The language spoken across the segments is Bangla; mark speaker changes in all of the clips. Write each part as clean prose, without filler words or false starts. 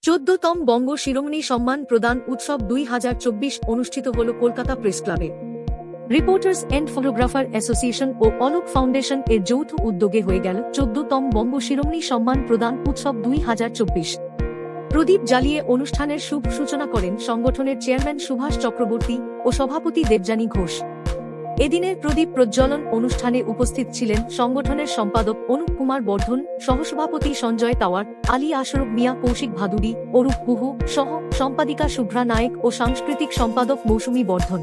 Speaker 1: 14তম বঙ্গ শিরোমণি সম্মান প্রদান উৎসব 2024 অনুষ্ঠিত হল কলকাতা প্রেস ক্লাবে। রিপোর্টার্স এন্ড ফটোগ্রাফার অ্যাসোসিয়েশন ও অলোক ফাউন্ডেশন এর যৌথ উদ্যোগে হয়ে গেল 14তম বঙ্গ শিরোমণি সম্মান প্রদান উৎসব 2024। প্রদীপ জ্বালিয়ে অনুষ্ঠানের শুভ সূচনা করেন সংগঠনের চেয়ারম্যান সুভাষ চক্রবর্তী ও সভাপতি দেবযানী ঘোষ। এদিনের প্রদীপ প্রজ্বলন অনুষ্ঠানে উপস্থিত ছিলেন সংগঠনের সম্পাদক অনুপ কুমার বর্ধন, সহসভাপতি সঞ্জয় তাওয়ার, আলী আশরফ মিয়া, কৌশিক ভাদুড়ী, অরূপ গুহ সহ সম্পাদিকা শুভ্রা নায়েক ও সাংস্কৃতিক সম্পাদক মৌসুমী বর্ধন।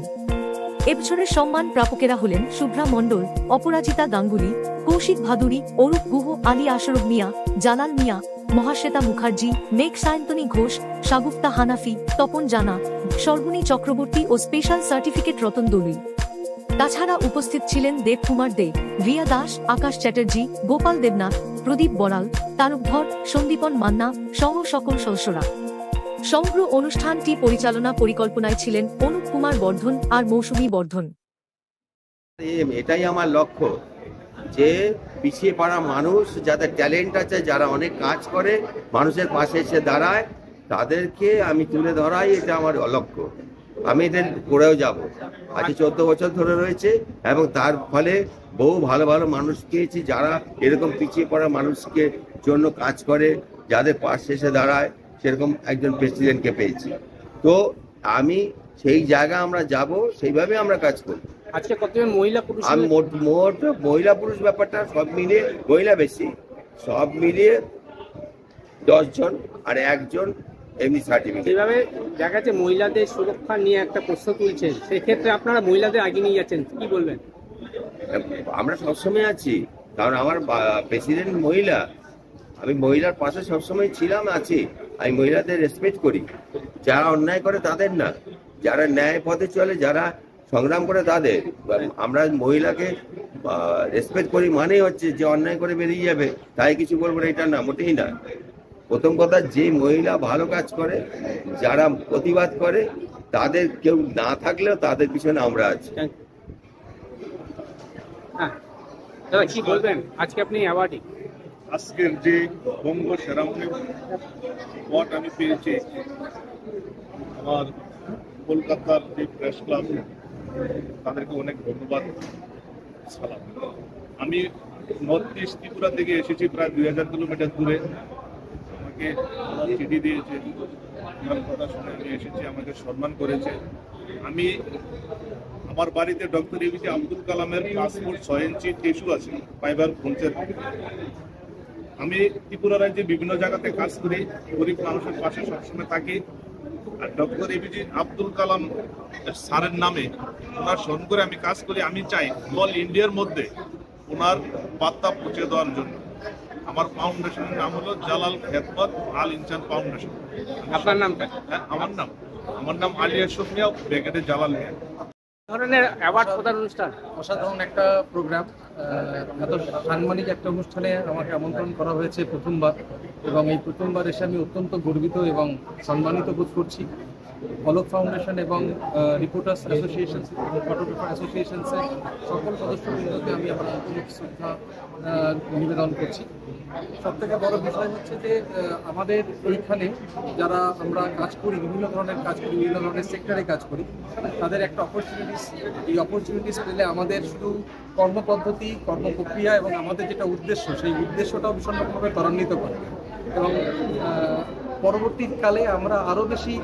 Speaker 1: এবছরের সম্মান প্রাপকেরা হলেন শুভ্রা মণ্ডল, অপরাজিতা গাঙ্গুলি, কৌশিক ভাদুড়ী, অরূপ গুহ, আলী আশরফ মিয়া, জালাল মিয়া, মহাশ্বেতা মুখার্জি, মেঘ সায়ন্তনী ঘোষ, শাগুফতা হানাফি, তপন জানা, সর্বনী চক্রবর্তী ও স্পেশাল সার্টিফিকেট রতন দলুই। তাছাড়া উপস্থিত ছিলেন দেবকুমার দে, রিয়া দাস, আকাশ চ্যাটার্জি, গোপাল দেবনাথ, প্রদীপ বড়াল, তারকধর, সন্দীপন মান্না সহ সকল সদস্যরা। সমগ্র অনুষ্ঠানটি পরিচালনা পরিকল্পনায় ছিলেন অনুপ কুমার বর্ধন আর মৌসুমী বর্ধন।
Speaker 2: এটাই আমার লক্ষ্য যে পিছিয়ে পড়া মানুষ যাদের ট্যালেন্ট আছে, যারা অনেক কাজ করে, মানুষের পাশে এসে দাঁড়ায়, তাদেরকে আমি তুলে ধরাই, এটা আমার লক্ষ্য। আমি এদের করেও যাব। আজ 14 বছর ধরে রয়েছে এবং তার ফলে বহু ভালো ভালো মানুষ পেয়েছি, যারা এরকম পিছিয়ে পড়া মানুষকে জন্য কাজ করে, যাদের পাশে এসে দাঁড়ায়, সেরকম একজন প্রেসিডেন্টকে পেয়েছি। তো আমি সেই জায়গা আমরা যাব, সেইভাবে আমরা কাজ করি।
Speaker 3: আজকে কতজন মহিলা পুরুষ?
Speaker 2: আমি মোট মহিলা পুরুষ ব্যাপারটা সব মিলিয়ে, মহিলা বেশি, সব মিলিয়ে 10 জন আর একজন এমনি সার্টিফিকেট।
Speaker 3: এইভাবে দেখা যাচ্ছে মহিলাদের সুরক্ষা নিয়ে একটা প্রশ্ন তুলছেন, সেক্ষেত্রে আপনারা মহিলাদের আগে নিয়ে যাচ্ছেন, কি বলবেন?
Speaker 2: আমরা সবসময় আছি, কারণ আমার প্রেসিডেন্ট মহিলা, আমি মহিলার পাশে সবসময় ছিলাম, আছি। আমি মহিলাদের রেসপেক্ট করি, যারা অন্যায় করে তাদের না, যারা ন্যায় পথে চলে, যারা সংগ্রাম করে তাদের। আমরা মহিলাকে রেসপেক্ট করি, মানেই হচ্ছে যে অন্যায় করে বেরিয়ে যাবে তাই কিছু বলবো না, এটা না, মোটেই না। প্রথম কথা, যে মহিলা ভালো কাজ করে, যারা প্রতিবাদ করে, তাদের কেউ না থাকলেও তাদের পিছনে আমরা আছি।
Speaker 3: কি বলবেন আজকে আপনি অ্যাওয়ার্ডে?
Speaker 4: আজকের যে বঙ্গ শিরোমণি অ্যাওয়ার্ড আমি পেয়েছি, আমার কলকাতার যে প্রেস ক্লাব, তাদেরকে অনেক ধন্যবাদ, সালাম। আমি নর্থ ইস্ট ত্রিপুরা থেকে এসেছি, প্রায় 2000 কিলোমিটার দূরে। আমাকে চিঠি দিয়েছে, আমার কথা শুনে আমি এসেছি, আমাকে সম্মান করেছে। আমি আমার বাড়িতে ডক্টর এপিজে আব্দুল কালামের পাসপোর্ট 6 ইঞ্চি টিস্যু আছে, ফাইবার ফোনসের। আমি ত্রিপুরা রাজ্যে বিভিন্ন জায়গাতে কাজ করি, গরিব মানুষের পাশে সবসময় থাকি। আর ডক্টর এপিজে আব্দুল কালাম স্যারের নামে, ওনার স্মরণ করে আমি কাজ করি। আমি চাই অল ইন্ডিয়ার মধ্যে ওনার বার্তা পৌঁছে দেওয়ার জন্য। আমার ফাউন্ডেশনের নাম হলো জালাল খেদমত আল ইনসান ফাউন্ডেশন।
Speaker 3: আপনার নামটা?
Speaker 4: হ্যাঁ, আমার নাম আলী আশরফ মিয়া, ব্যাকেটে জালাল মিয়া।
Speaker 3: ধরনের অ্যাওয়ার্ড প্রদান অনুষ্ঠান,
Speaker 5: অসাধারণ একটা প্রোগ্রাম। এত সাম্মানিক একটা অনুষ্ঠানে আমাকে আমন্ত্রণ করা হয়েছে প্রথমবার, এবং এই প্রথমবার এসে আমি অত্যন্ত গর্বিত এবং সম্মানিত বোধ করছি। অলোক ফাউন্ডেশন এবং রিপোর্টার্স অ্যাসোসিয়েশন এবং ফটোগ্রাফার অ্যাসোসিয়েশনসের সকল সদস্যবৃন্দকে আমি আমার আন্তরিক শ্রদ্ধা নিবেদন করছি। সবথেকে বড় বিষয় হচ্ছে যে আমাদের এইখানে যারা আমরা কাজ করি, বিভিন্ন ধরনের কাজ করি, বিভিন্ন ধরনের সেক্টরে কাজ করি, তাদের একটা অপরচুনিটিস পেলে আমাদের শুধু কর্মপদ্ধতি, কর্মপ্রক্রিয়া এবং আমাদের যেটা উদ্দেশ্য, সেই উদ্দেশ্যটাও ভীষণ রকমভাবে ত্বরান্বিত করে। এবং পরবর্তীকালে আমরা আরও বেশি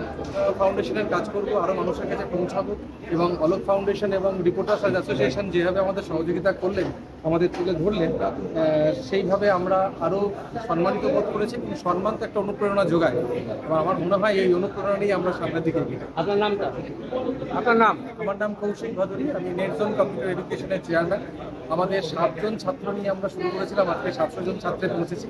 Speaker 5: ফাউন্ডেশনের কাজ করব, আরও মানুষের কাছে পৌঁছাবো। এবং অলোক ফাউন্ডেশন এবং রিপোর্টার্স অ্যাসোসিয়েশন যেভাবে আমাদের সহযোগিতা করলেন, আমাদের তুলে ধরলেন, সেইভাবে আমরা আরও সম্মানিত বোধ করেছি। এবং সম্মান তো একটা অনুপ্রেরণা যোগায়, এবং আমার মনে হয় এই অনুপ্রেরণা নিয়ে আমরা সামনের দিকে এগিয়ে।
Speaker 3: আপনার নামটা? আপনার নাম?
Speaker 5: আমার নাম কৌশিক ভাদুড়ী, আমি নেট জোন কম্পিউটার এডুকেশনের চেয়ারম্যান। আমাদের 7 জন ছাত্র নিয়ে আমরা শুরু করেছিলাম, আজকে 700 জন ছাত্রে পৌঁছেছি।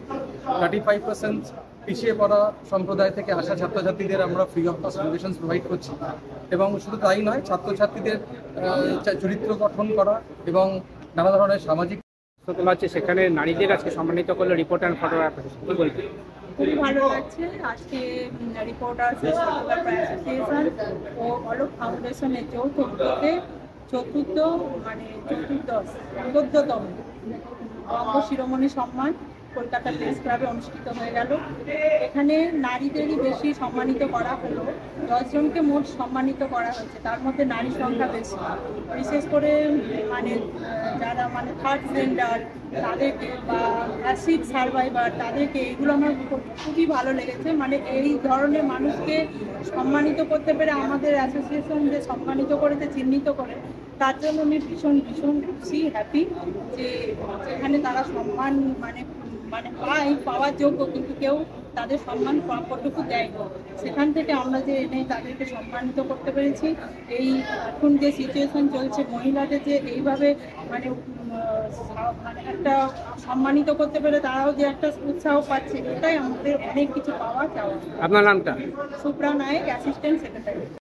Speaker 5: 35% পিছিয়ে পড়া সম্প্রদায় থেকে আসা ছাত্রছাত্রীদের আমরা free of cost education provide করছি। এবং শুধু তাই নয়, ছাত্রছাত্রীদের চরিত্র গঠন করা এবং নানা ধরনের সামাজিক
Speaker 3: তোলা হচ্ছে, সেখানে নারীদের আজকে সম্মানিত করলো রিপোর্টার অ্যান্ড ফটোগ্রাফার। কি বলবেন?
Speaker 6: খুবই ভালো লাগছে। আজকে রিপোর্টার্স ফটোগ্রাফার অ্যাসোসিয়েশন ও অলোক ফাউন্ডেশনের যৌথ উদ্যোগে 14তম বঙ্গ শিরোমণি সম্মান কলকাতা প্রেস ক্লাবে অনুষ্ঠিত হয়ে গেল। এখানে নারীদেরই বেশি সম্মানিত করা হলো, 10 জনকে মোট সম্মানিত করা হয়েছে, তার মধ্যে নারীর সংখ্যা বেশি। বিশেষ করে মানে যারা মানে থার্ড জেন্ডার তাদেরকে বা অ্যাসিড সার্ভাইভার তাদেরকে, এগুলো আমার খুবই ভালো লেগেছে। মানে এই ধরনের মানুষকে সম্মানিত করতে পেরে আমাদের অ্যাসোসিয়েশন যে সম্মানিত করেছে, চিহ্নিত করে, তার জন্য আমি ভীষণ ভীষণ খুশি, হ্যাপি যে যেখানে তারা সম্মান মানে মানে পাওয়ার যোগ্য কিন্তু কেউ তাদের সম্মান প্রাপ্যটুকু দেয় না, সেখান থেকে আমরা যে এনে তাদেরকে সম্মানিত করতে পেরেছি। এই এখন যে সিচুয়েশন চলছে মহিলাদের যে এইভাবে মানে মানে একটা সম্মানিত করতে পেরে তারাও যে একটা উৎসাহ পাচ্ছে, এটাই আমাদের অনেক কিছু পাওয়া চাওয়া।
Speaker 3: আপনার নামটা?
Speaker 6: Supra Nayak, assistant secretary.